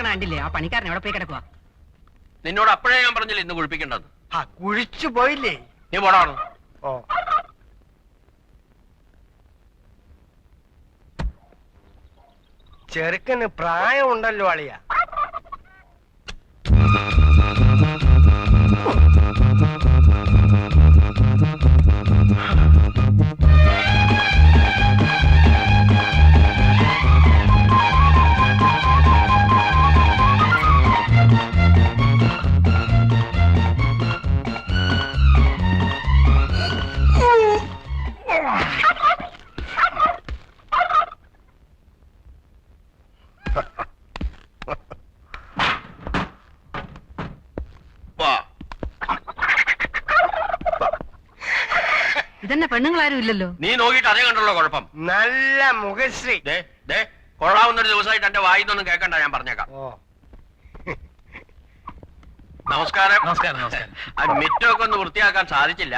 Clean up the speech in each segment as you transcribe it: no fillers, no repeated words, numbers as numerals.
കിടക്കണ കണ്ടില്ലേ? ആ പണിക്കാരൻ എവിടെ പോയി കിടക്കുക? നിന്നോട് അപ്പോഴേ ഞാൻ പറഞ്ഞില്ല ഇന്ന് കുളിപ്പിക്കേണ്ടത്. കുഴിച്ചു പോയില്ലേ? നീ പോടാണ്. ഓ, ചെറുക്കന് പ്രായമുണ്ടല്ലോ അളിയ. ഇതന്നെ പെണ്ണുങ്ങളാരും ഇല്ലല്ലോ. നീ നോക്കിയിട്ട് അതേ കണ്ടുള്ള കുഴപ്പം. നല്ല മുഖശ്രീ. കൊള്ളാവുന്നൊരു ദിവസമായിട്ട് എന്റെ വായിന്നൊന്നും കേൾക്കണ്ട, ഞാൻ പറഞ്ഞേക്കാം. നമസ്കാരം. നമസ്കാരം. നമസ്കാരം. മിറ്റമൊക്കെ ഒന്ന് വൃത്തിയാക്കാൻ സാധിച്ചില്ല.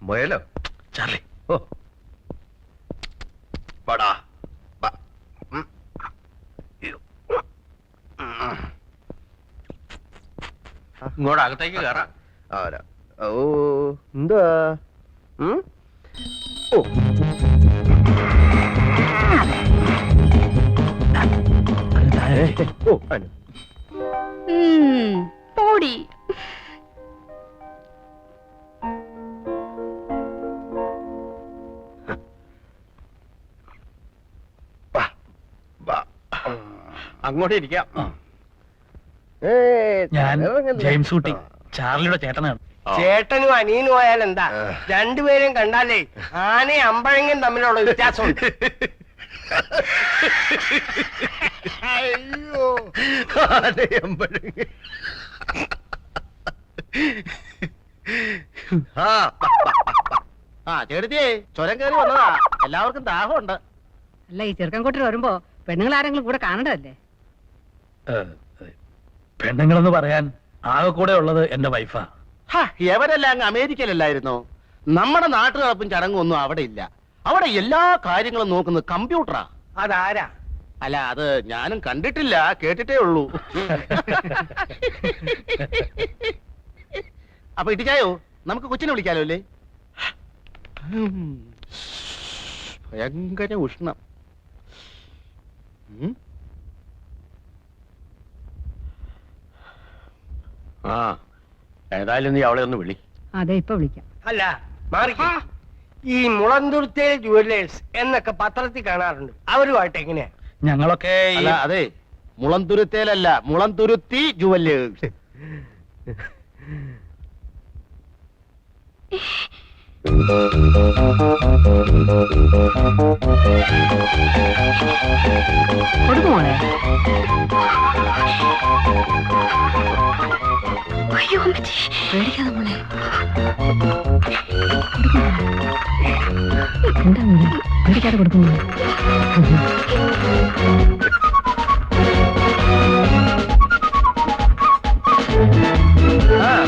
മുയലോ ചാർലി? ഓ പടാ ഇങ്ങോട്ട് അകത്തേക്ക് കയറാം. ഓ എന്താ? ഓ ഓ അനു പോടി. അങ്ങോട്ട് ഇരിക്കാം. ഞാൻ ജെയിംസ് കുട്ടി, ചാർലിയുടെ ചേട്ടനാണ്. ചേട്ടനും അനിയനും പോയാൽ എന്താ? രണ്ടുപേരും കണ്ടാലേ ആനയും അമ്പഴങ്ങയും തമ്മിലുള്ള വ്യത്യാസമുണ്ട്. അയ്യോ, ചേട്ടത്തിയേ ചുരം കയറി വന്നതാ. എല്ലാവർക്കും ദാഹമുണ്ട്. അല്ല, ഈ ചെറുക്കൻകുട്ടി വരുമ്പോ പെണ്ണുങ്ങൾ ആരെങ്കിലും കൂടെ കാണണ്ടതല്ലേ? പെണ്ണുങ്ങളെന്ന് പറയാൻ ആകെ കൂടെ ഉള്ളത് എന്റെ വൈഫാ. എവരെല്ലാം അങ്ങ് അമേരിക്കയിലല്ലായിരുന്നോ? നമ്മുടെ നാട്ടു നടപ്പും ചടങ്ങും ഒന്നും അവിടെ ഇല്ല. അവിടെ എല്ലാ കാര്യങ്ങളും നോക്കുന്നത് കമ്പ്യൂട്ടറാ. അതാരാ? അല്ല, അത് ഞാനും കണ്ടിട്ടില്ല, കേട്ടിട്ടേ ഉള്ളൂ. അപ്പൊ ഇട്ടിച്ചായോ, നമുക്ക് കൊച്ചിനെ വിളിക്കാലോ അല്ലേ? ഭയങ്കര ഉഷ്ണം. ഏതായാലും നീ അവളെ ഒന്ന് വിളി. അതെ, ഇപ്പൊ വിളിക്കാം. അല്ല, മാറി. ഈ മുളന്തുരുത്തേ ജുവല്ലേഴ്സ് എന്നൊക്കെ പത്രത്തിൽ കാണാറുണ്ട്. അവരുമായിട്ട് എങ്ങനെയാ? ഞങ്ങളൊക്കെ അല്ല, അതെ, മുളന്തുരുത്തേലല്ല, മുളന്തുരുത്തി ജുവല്ലേഴ്സ്. കൊടുക്കുമോളെ? അയ്യോ അമ്മച്ചി, പേടിക്കാതെ മോളെ. എന്താ മോളെ, പേടിക്കാതെ കൊടുക്കുമോ?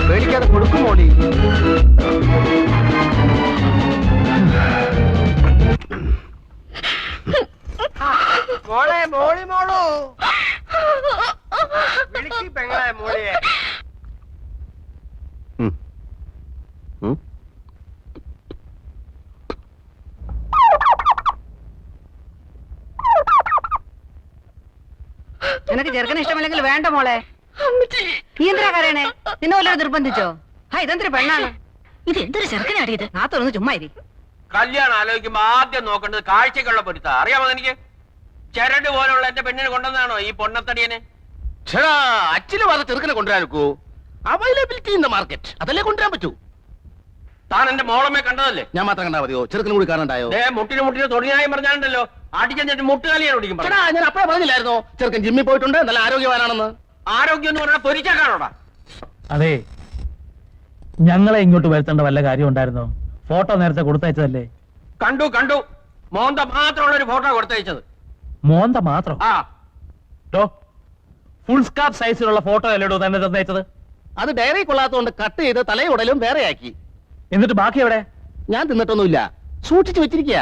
പേടിക്കാതെ കൊടുക്കുമോളി. മോളെ, മോളി മോളു വിളിക്ക് പെങ്ങളെ, മോളിയെ. നിനക്ക് ചെറുക്കന് ഇഷ്ടമില്ലെങ്കിൽ വേണ്ട മോളെ. നീ എന്തിനാ കരയണേ? നിന്നെ വല്ലതും നിർബന്ധിച്ചോ? ഇതെന്തൊരു പെണ്ണാണ് ഇത്? എന്തൊരു ചെറുക്കനാടിയത്? നാത്തൊന്ന് ചുമ്മാ ഇരി. കല്യാണം ആലോചിക്കുമ്പോ ആദ്യം നോക്കേണ്ടത് കാഴ്ചക്കുള്ള പൊരുത്ത. അറിയാമോ എനിക്ക്? ചരട് പോലുള്ള എന്റെ പെണ്ണിനെ കൊണ്ടുവന്നാണോ ഈ പൊണ്ണത്തടിയനെ? അച്ഛന് പറഞ്ഞ ചെറുക്കനെ കൊണ്ടുവരാനൊക്കൂ? അവൈലബിലിറ്റി ഇൻ ദ മാർക്കറ്റ്, അതല്ലേ കൊണ്ടുവരാൻ പറ്റൂ. താൻ എന്റെ മോളമ്മയെ കണ്ടതല്ലേ? ഞാൻ മാത്രം കണ്ടാ മതിയോ? ചെറുക്കനും കൂടി കാണണ്ടായോ? മുട്ടിന് തൊടിയായി പറഞ്ഞാലുണ്ടല്ലോ, അടിച്ചിട്ട് മുട്ടുകാലിയാണ് ഓടിക്കും. ഞാൻ അപ്പഴേ പറഞ്ഞില്ലായിരുന്നോ ചെറുക്കൻ ജിമ്മിൽ പോയിട്ടുണ്ട്, നല്ല ആരോഗ്യവാനാണെന്ന്? ആരോഗ്യം എന്ന് പറഞ്ഞാൽ പൊരിച്ചാക്കാണോടാ? അതെ, ഞങ്ങളെ ഇങ്ങോട്ട് വരുത്തേണ്ട വല്ല കാര്യം ഉണ്ടായിരുന്നോ? ഫോട്ടോ നേരത്തെ കൊടുത്തയച്ചതല്ലേ? കണ്ടു മോന്ത മാത്രമുള്ള ഒരു ഫോട്ടോ കൊടുത്തയച്ചത്. മോന്ത മാത്രം? ആ, ഫുൾ സ്കാർഫ് സൈസിലുള്ള ഫോട്ടോ അല്ലേടോ തന്നെ തന്നയച്ചത്? അത് ഡയറി കൊള്ളാത്തോണ്ട് കട്ട് ചെയ്ത് തലയും ഉടലും വേറെയാക്കി. എന്നിട്ട് ബാക്കി എവിടെ? ഞാൻ തിന്നിട്ടൊന്നുമില്ല, സൂക്ഷിച്ചു വെച്ചിരിക്കുക.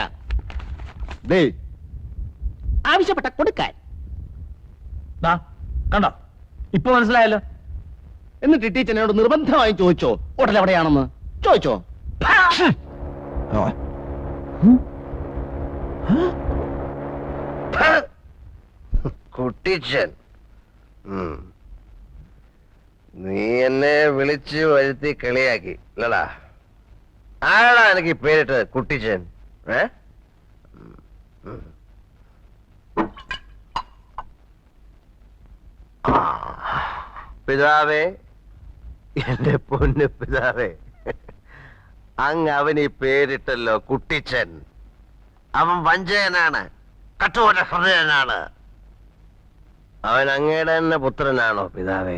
ആവശ്യപ്പെട്ട കൊടുക്കാൻ. ദാ, കണ്ടോ ഇപ്പൊ മനസ്സിലായല്ലോ. എന്നിട്ട് ടീച്ചർ എന്നോട് നിർബന്ധമായും ചോദിച്ചോ ഹോട്ടൽ എവിടെയാണെന്ന് ചോദിച്ചോ? കുട്ടിച്ചൻ, നീ എന്നെ വിളിച്ച് വരുത്തി കളിയാക്കി അല്ലടാ. ആരാടാ എനിക്ക് പേരിട്ട് കുട്ടിച്ചൻ? പിതാവേ, എന്റെ പൊന്ന് പിതാവേ, അങ്ങ് അവന് ഈ പേരിട്ടല്ലോ കുട്ടിച്ചൻ. അവൻ വഞ്ചകനാണ്, കഠോര ഹൃദയനാണ്. അവൻ അങ്ങയുടെ തന്നെ പുത്രനാണോ പിതാവേ?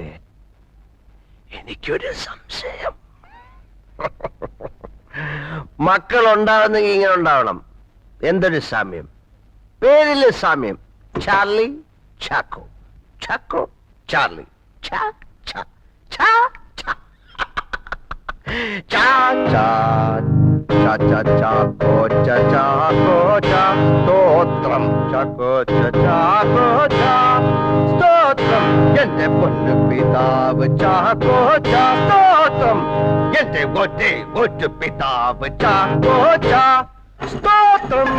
എനിക്കൊരു സംശയം. മക്കൾ ഉണ്ടാവുന്നെങ്കിൽ ഇങ്ങനെ ഉണ്ടാവണം. എന്തൊരു സാമ്യം, പേരില് സാമ്യം. ചാർലി, ചാക്കോ, ചാക്കോ, ചാർലി, ചാ ചാ ചാ ചാ ചാ ചാ ചാ ചാ ചാക്കോ ചാ ചാക്കോ ചാ. സ്തോത്രം ചാക്കോ ചാ ചാക്കോ ചാ. സ്തോത്രം എന്റെ പൊന്നു പിതാവ് ചാക്കോ ചാ. സ്തോത്രം എന്റെ ഒറ്റ പിതാവ് ചാക്കോ ചാ. സ്തോത്രം.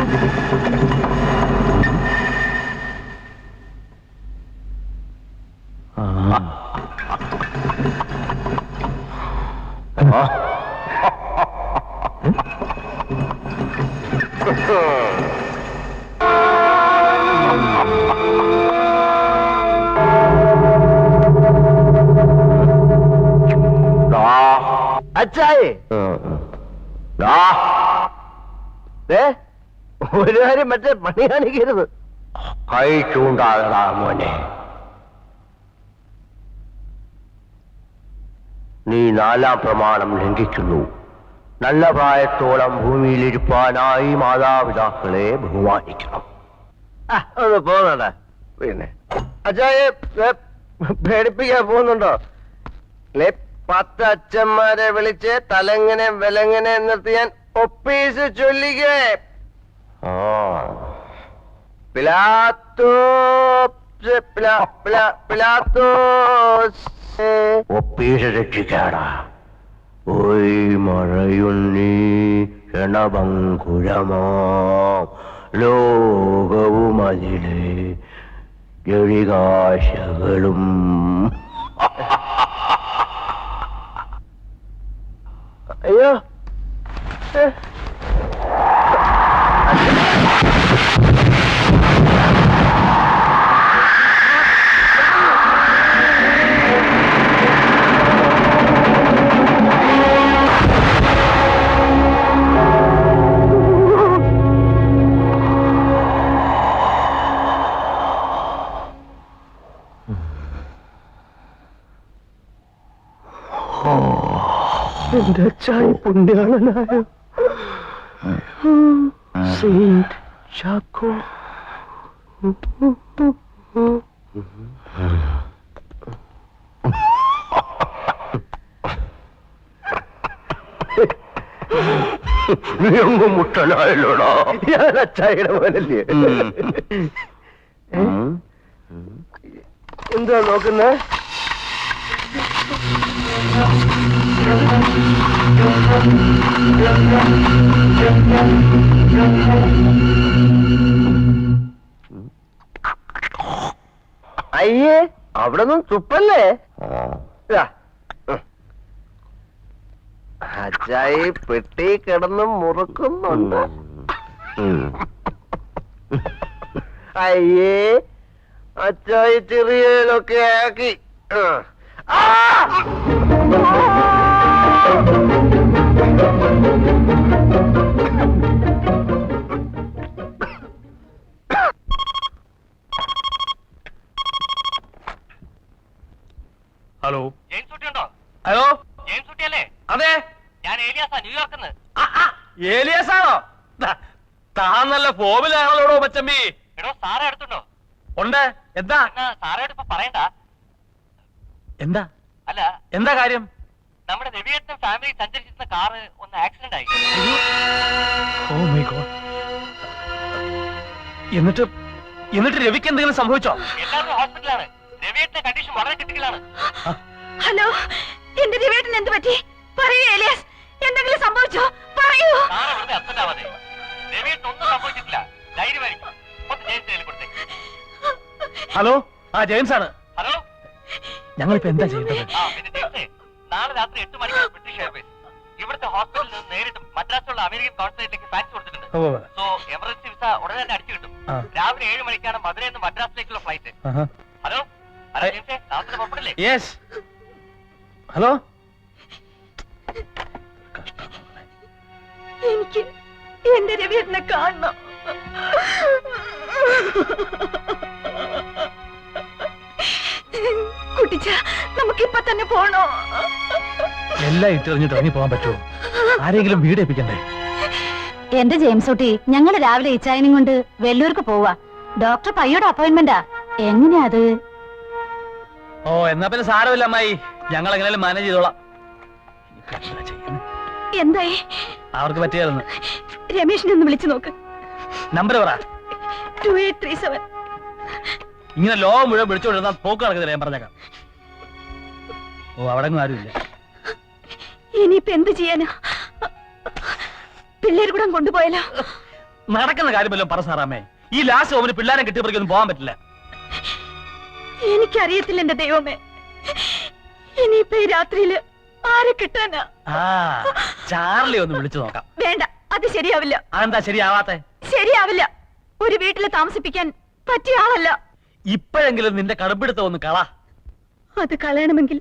അച്ചായി, ഒരു കാര്യം മറ്റേ പണി കാണിക്കരുത്. കൈ ചൂണ്ടാകടാ മോനെ. നീ 4-ാം പ്രമാണം ലംഘിക്കുന്നു. നല്ല പ്രായത്തോളം ഭൂമിയിലിരിപ്പാനായി മാതാപിതാക്കളെ ബഹുമാനിക്കണം. ഒന്ന് പോന്നട. പിന്നെ അച്ചായെ പേടിപ്പിക്കാൻ പോകുന്നുണ്ടോ? 10 അച്ഛന്മാരെ വിളിച്ച് തലങ്ങനെ വിലങ്ങനെ നിർത്തിയാൻ ഒപ്പീസ് ചൊല്ലിക്കേ. ഒപ്പീസ് രക്ഷിക്കാടാ. ഓയ് മഴയുണ്ണി ക്ഷണഭങ്കുരമോ ലോകവും അതിലെ ജളികാശകളും. അയ്യോ, എന്റെ അച്ചായി പുണ്യാളനായ സെയിന്റ് ചാക്കോ. നീ അങ്ങ് മുട്ടനായല്ലോടാ. ഞാൻ അച്ചായിയുടെ മോനല്ലേ. എന്താ നോക്കുന്നേ? അയ്യേ, അവിടെ നിന്നും തുപ്പല്ലേ. അച്ചായി പെട്ടി കിടന്ന് മുറുക്കുന്നുണ്ട്. അയ്യേ, അച്ചായി ചെറിയലൊക്കെ ആക്കി. ഹലോ, ഉണ്ടോ? ഹലോ, അല്ലേ? അതെ, ഞാൻ ഏലിയാസാ, ന്യൂയോർക്കിന്ന്. ഏലിയാസാണോ? താൻ നല്ല ഫോമിലാണല്ലോ മച്ചമ്പി. എടോ, സാറെ അടുത്തുണ്ടോ? ഉണ്ട്. എന്താ? സാറോട് ഇപ്പൊ പറയണ്ട. എന്താ അല്ല, എന്താ കാര്യം? നമ്മുടെ രവിയേട്ടനും ഫാമിലി സഞ്ചരിച്ചിരുന്ന കാറ് ഒന്ന് ആക്സിഡന്റ് ആയി. Oh my god. എന്നിട്ട് എന്നിട്ട് രവിക്ക് എന്തെങ്കിലും സംഭവിച്ചോ? എല്ലാവരും ഹോസ്പിറ്റലാണ്. രവിയുടെ കണ്ടീഷൻ വളരെ ക്രിട്ടിക്കലാണ്. ഹലോ, എന്റെ രവിയേട്ടൻ എന്ത് പറ്റി? പറയൂ ഏലിയാസ്, എന്തെങ്കിലും സംഭവിച്ചോ? പറയൂ. വെറുതെ അപ്സെറ്റ് ആവാതെ. രവിയുടെ ഒന്നും സംഭവിച്ചിട്ടില്ല. ധൈര്യമായിരിക്കും. ഒന്ന് ജയിച്ചു കൊടുത്തേക്ക്. ഹലോ, ആ ജെയിംസ് ആണ്. ഹലോ. ഞങ്ങളിപ്പോ എന്താ ചെയ്യേണ്ടത്? പിന്നെ ജെയിംസേ, നാളെ രാത്രി 8 മണിക്കാണ് ബ്രിട്ടീഷ് എയർവേസ് ഇവിടുത്തെ ഹോസ്പിറ്റലിൽ നിന്ന് നേരിട്ടും മദ്രാസിലുള്ള അമേരിക്കൻ കോൺസുലേറ്റിലേക്ക് ഫാക്സ് കൊടുത്തിട്ടുണ്ട്. സോ എമർജൻസി വിസ ഉടനെ തന്നെ അടിച്ചു കിട്ടും. രാവിലെ 7 മണിക്കാണ് മധുരയിൽ നിന്ന് മദ്രാസിലേക്കുള്ള ഫ്ലൈറ്റ്. ഹലോ, ഹലോ ജെയിംസേ, നാളെ പുറപ്പെടില്ലേ? യെസ്. ഹലോ. എനിക്ക് എന്റെ രവിയേട്ടനെ കാണണം. കുട്ടിച്ച, നമുക്കിപ്പൊ തന്നെ പോണോ? എല്ലാം ഇട്ടെറിഞ്ഞിട്ട് ഇറങ്ങി പോകാൻ പറ്റുമോ? ആരെങ്കിലും വീട് ഏൽപ്പിക്കണ്ടേ? എന്റെ ജെയിംസ് കുട്ടി, ഞങ്ങള് രാവിലെ ഇച്ചായനും കൊണ്ട് വെല്ലൂർക്ക് പോവാ. ഡോക്ടർ പയ്യോടെ അപ്പോയിന്റ്മെന്റാ. എങ്ങനെയാ അത്? ഓ, എന്നാ പിന്നെ സാരമില്ല അമ്മായി, ഞങ്ങൾ എങ്ങനെയാലും മാനേജ് ചെയ്തോളാം. എന്തായി? അവർക്ക് പറ്റിയായിരുന്നു. രമേഷിനെ ഒന്ന് വിളിച്ചു നോക്ക്. നമ്പർ പറ. 2837. ഇങ്ങനെ ലോകം മുഴുവൻ വിളിച്ചോണ്ടിരുന്ന പോക്ക് നടക്കുന്നില്ല, ഞാൻ പറഞ്ഞേക്കാം. ഓ, അവിടെ ആരുമില്ല. ഇനിയിപ്പോ എന്ത് ചെയ്യാനാ? പിള്ളേർ കൂടെ കൊണ്ടുപോയാലോ? നടക്കുന്ന കാര്യമല്ലോ പറ സാറാമേ. ഈ ലാസ്റ്റ് ഓമിന് പിള്ളേരെ കിട്ടിയപ്പോഴേക്കൊന്നും പോകാൻ പറ്റില്ല. എനിക്കറിയത്തില്ല എന്റെ ദൈവമേ, ഇനിയിപ്പോ ഈ രാത്രിയില് ആരെ കിട്ടാനാ? ആ, ചാർലി ഒന്ന് വിളിച്ചു നോക്കാം. വേണ്ട, അത് ശരിയാവില്ല. അതെന്താ ശരിയാവാത്തെ? ശരിയാവില്ല. ഒരു വീട്ടില് താമസിപ്പിക്കാൻ പറ്റിയ ആളല്ല. ഇപ്പോഴെങ്കിലും നിന്റെ കടുപ്പിടുത്തം ഒന്ന് കള. അത് കളയണമെങ്കിൽ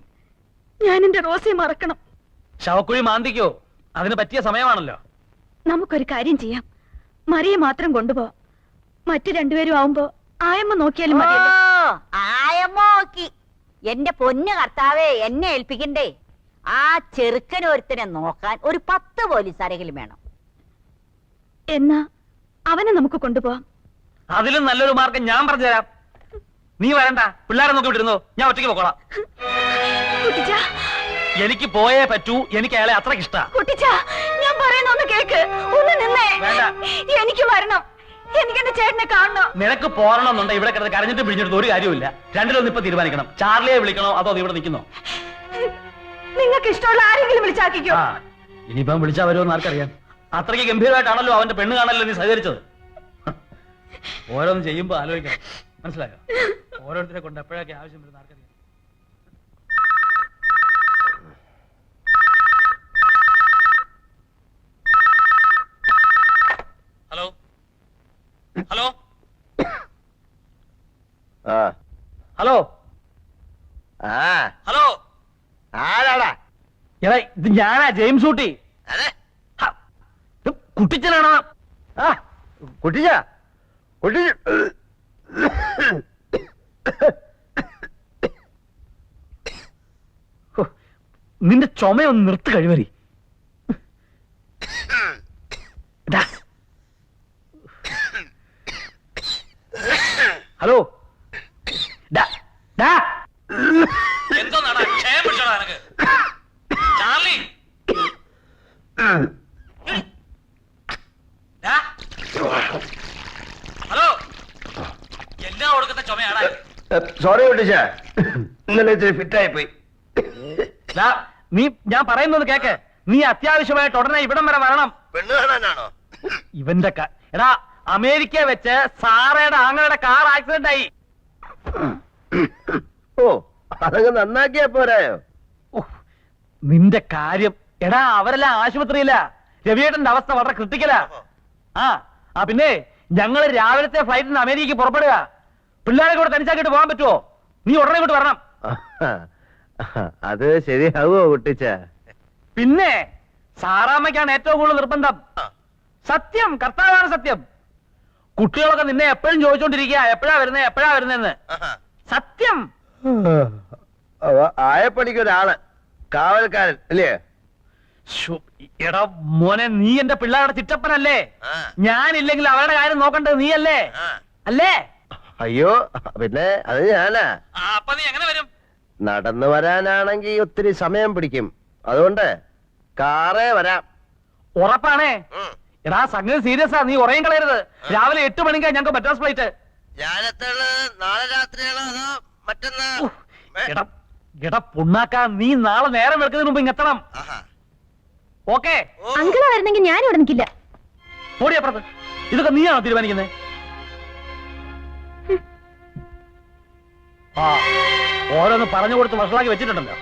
ഞാൻ എന്റെ റോസയെ മറക്കണം. ശവക്കുഴി മാന്തിക്കോ? അതിന് പറ്റിയ സമയമാണല്ലോ. നമുക്കൊരു കാര്യം ചെയ്യാം, മറിയെ മാത്രം കൊണ്ടുപോവാം. മറ്റു രണ്ടുപേരും ആവുമ്പോ ആയമ്മ നോക്കിയാലും മതിയല്ലോ. ആയമ്മ നോക്കി. എന്റെ പൊന്നു കർത്താവേ, എന്നെ ഏൽപ്പിക്കണ്ടേ? ആ ചെറുക്കനൊരുത്തനെ നോക്കാൻ ഒരു 10 പോലീസുകാരെങ്കിലും വേണം. എന്നാ അവനെ നമുക്ക് കൊണ്ടുപോവാം. അതിലും നല്ലൊരു മാർഗം ഞാൻ പറഞ്ഞുതരാം. നീ വരണ്ട, പിള്ളേരെ നോക്കി വിട്ടിരുന്നോ, ഞാൻ ഒറ്റയ്ക്ക് പോക്കോളാം. കുട്ടിച്ച, എനിക്ക് പോയേ പറ്റൂ. എനിക്ക് അയാളെ അത്രയ്ക്ക് ഇഷ്ടാ. കുട്ടിച്ച, ഞാൻ പറയുന്ന ഒന്ന് കേക്ക്. ഒന്ന് നിന്നേ. വേണ്ട. എനിക്ക് വരണം. എനിക്ക് എന്റെ ചേട്ടനെ കാണണം. നിനക്ക് പോരണമെന്നുണ്ട് ഇവിടെ കിടന്ന് കരഞ്ഞിട്ട് പിടിഞ്ഞെടുത്ത് ഒരു കാര്യമില്ല. രണ്ടിലൊന്നും ഇപ്പൊ തീരുമാനിക്കണം. ചാർലിയെ വിളിക്കണോ അതോ നീ ഇവിടെ നിൽക്കുന്നോ? നിങ്ങൾക്ക് ഇഷ്ടമുള്ള ആരെങ്കിലും വിളിച്ചാക്കിക്കോ. ആ, ഇനിയിപ്പം വിളിച്ചാ വരുമെന്ന് ആർക്കറിയാം. അത്രയ്ക്ക് ഗംഭീരമായിട്ടാണല്ലോ അവന്റെ പെണ്ണ് കാണല്ലോ നീ സഹകരിച്ചത്. ഓരോന്ന് ചെയ്യുമ്പോ ആലോചിക്കണം, മനസ്സിലായോ? ഓരോരുത്തരെ കൊണ്ട് എപ്പോഴൊക്കെ ആവശ്യം വരുന്ന ആർക്കറിയാം. Hello, hello, hello, hello. ആരാടാ? എടാ, ഇത് ഞാനാ, ജെയിംസ് ഊട്ടി. കുട്ടിച്ചനാണോ? കുട്ടിച്ച കുട്ടിച്ച നിന്റെ ചുമയൊന്ന് നിർത്ത് കഴിവരി. ഹലോ, എന്തോ ക്ഷയം പിടിച്ചോടാ നിനക്ക്? ചാർലി, ഹലോ, എല്ലാം കൊടുക്കുന്ന ചുമയാടാ. സോറി കുട്ടിച്ച, ഇന്നലെ ഇച്ചിരി ഫിറ്റായി പോയി. നീ ഞാൻ പറയുന്നത് കേക്ക്. നീ അത്യാവശ്യമായിട്ട് ഉടനെ ഇവിടം വരെ വരണം. പെണ്ണ് കാണാനാണോ? ഇവന്റെ എടാ, അമേരിക്ക വെച്ച് സാറയുടെ ആങ്ങളുടെ കാർ ആക്സിഡന്റ് ആയി. ഓ, അതങ്ങ് നന്നാക്കിയാ പോരായോ? നിന്റെ കാര്യം എടാ, അവരെല്ലാം ആശുപത്രിയില്ല. രവിയേട്ടന്റെ അവസ്ഥ വളരെ ക്രിട്ടിക്കലാ. ആ പിന്നെ ഞങ്ങള് രാവിലത്തെ ഫ്ലൈറ്റിന് അമേരിക്കക്ക് പുറപ്പെടുക. പിള്ളേരെ കൂടെ തനിച്ചാക്കിട്ട് പോകാൻ പറ്റുമോ? നീ ഉടനെ ഇങ്ങോട്ട് വരണം. അത് ശരിയാവോ കുട്ടിച്ച? പിന്നെ സാറാമ്മയ്ക്കാണ് ഏറ്റവും കൂടുതൽ നിർബന്ധം. സത്യം, കർത്താവാണ് സത്യം. കുട്ടികളൊക്കെ നിന്നെ എപ്പോഴും ചോദിച്ചോണ്ടിരിക്കുക, എപ്പോഴാ വരുന്നേന്ന്. സത്യം. ആയപ്പണിക്കൊരാള്, കാവൽക്കാരൻ അല്ലേ? എടാ മോനെ, നീ എന്റെ പിള്ളേരുടെ ചിറ്റപ്പനല്ലേ? ഞാനില്ലെങ്കിൽ അവരുടെ കാര്യം നോക്കണ്ടത് നീയല്ലേ? അല്ലേ? അയ്യോ, പിന്നെ അത് ഞാനാ. അപ്പൊ നീ എങ്ങനെ വരും? നടന്നു വരാനാണെങ്കിൽ ഒത്തിരി സമയം പിടിക്കും. അതുകൊണ്ട് കാറേ വരാം. ഉറപ്പാണേ? എടാ, സംഗതി സീരിയസാ, നീ ഉറയും കളയരുത്. രാവിലെ 8 മണിക്കാ ഞങ്ങൾക്ക് മദ്രാസ് ഫ്ലൈറ്റ്. നാളെ രാത്രിയാണോ അതോ മറ്റന്നാ? എടാ പുണ്ണാക്കാ, നീ നാളെ നേരം വെക്കുന്നതിന് മുമ്പ് ഇങ്ങെത്തണം. ഓക്കെ? അങ്കിള് വരുന്നെങ്കിൽ ഞാൻ ഇവിടെ നിൽക്കില്ല. ഓടി അപ്പുറത്ത്. ഇതൊക്കെ നീയാണോ തീരുമാനിക്കുന്നത്? ആ, ഓരോന്ന് പറഞ്ഞു കൊടുത്ത് വഷളാക്കി വെച്ചിട്ടുണ്ടല്ലോ.